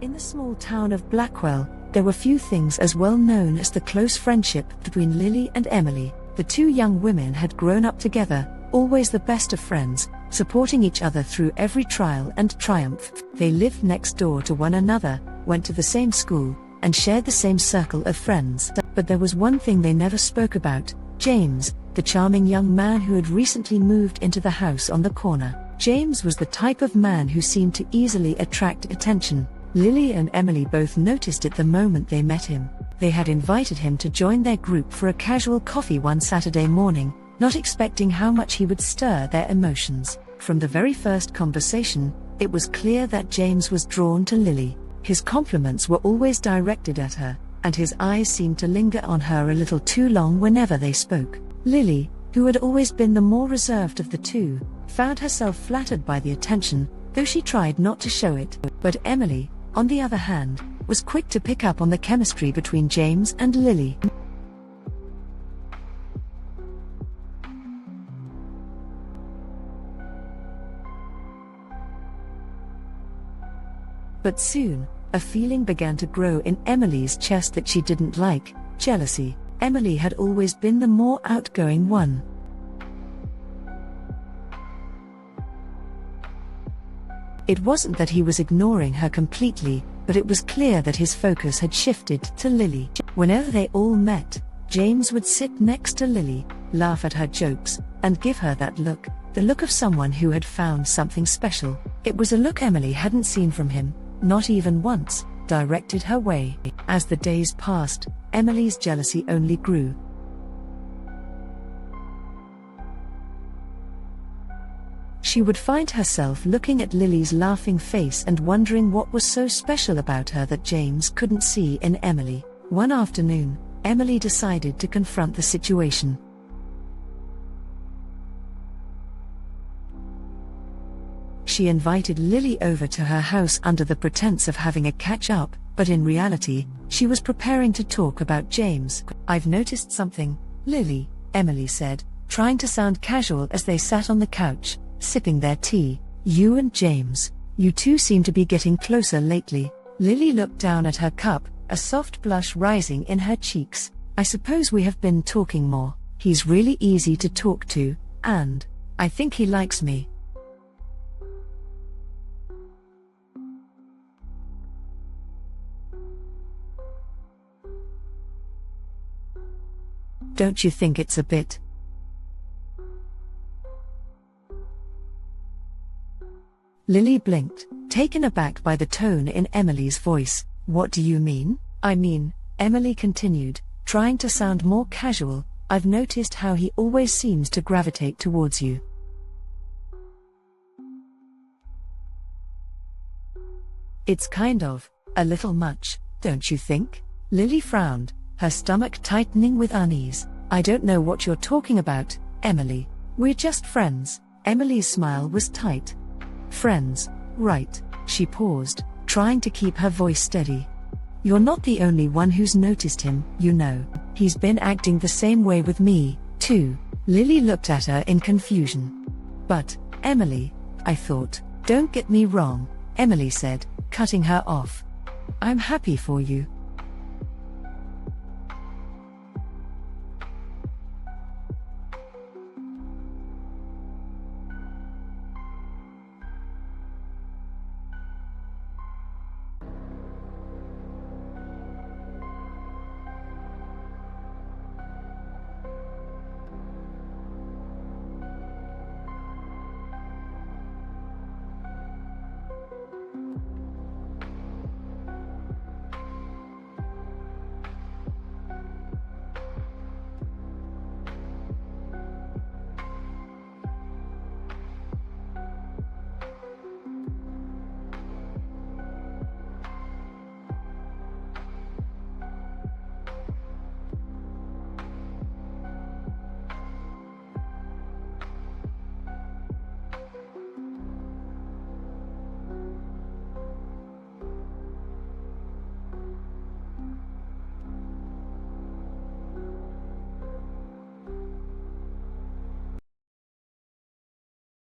In the small town of Blackwell, there were few things as well known as the close friendship between Lily and Emily. The two young women had grown up together, always the best of friends, supporting each other through every trial and triumph. They lived next door to one another, went to the same school, and shared the same circle of friends. But there was one thing they never spoke about: James, the charming young man who had recently moved into the house on the corner. James was the type of man who seemed to easily attract attention. Lily and Emily both noticed it the moment they met him. They had invited him to join their group for a casual coffee one Saturday morning, not expecting how much he would stir their emotions. From the very first conversation, it was clear that James was drawn to Lily. His compliments were always directed at her, and his eyes seemed to linger on her a little too long whenever they spoke. Lily, who had always been the more reserved of the two, found herself flattered by the attention, though she tried not to show it. But Emily, on the other hand, was quick to pick up on the chemistry between James and Lily. But soon, a feeling began to grow in Emily's chest that she didn't like: jealousy. Emily had always been the more outgoing one. It wasn't that he was ignoring her completely, but it was clear that his focus had shifted to Lily. Whenever they all met, James would sit next to Lily, laugh at her jokes, and give her that look, the look of someone who had found something special. It was a look Emily hadn't seen from him, not even once, directed her way. As the days passed, Emily's jealousy only grew. She would find herself looking at Lily's laughing face and wondering what was so special about her that James couldn't see in Emily. One afternoon, Emily decided to confront the situation. She invited Lily over to her house under the pretense of having a catch-up, but in reality, she was preparing to talk about James. "I've noticed something, Lily," Emily said, trying to sound casual as they sat on the couch, sipping their tea. "You and James, you two seem to be getting closer lately." Lily looked down at her cup, a soft blush rising in her cheeks. "I suppose we have been talking more. He's really easy to talk to, and I think he likes me." "Don't you think it's a bit?" Lily blinked, taken aback by the tone in Emily's voice. "What do you mean?" "I mean," Emily continued, trying to sound more casual, "I've noticed how he always seems to gravitate towards you." "It's kind of, a little much, don't you think?" Lily frowned, her stomach tightening with unease. "I don't know what you're talking about, Emily. We're just friends." Emily's smile was tight. "Friends, right." She paused, trying to keep her voice steady. "You're not the only one who's noticed him, you know. He's been acting the same way with me, too." Lily looked at her in confusion. "But, Emily, I thought..." "Don't get me wrong," Emily said, cutting her off. "I'm happy for you.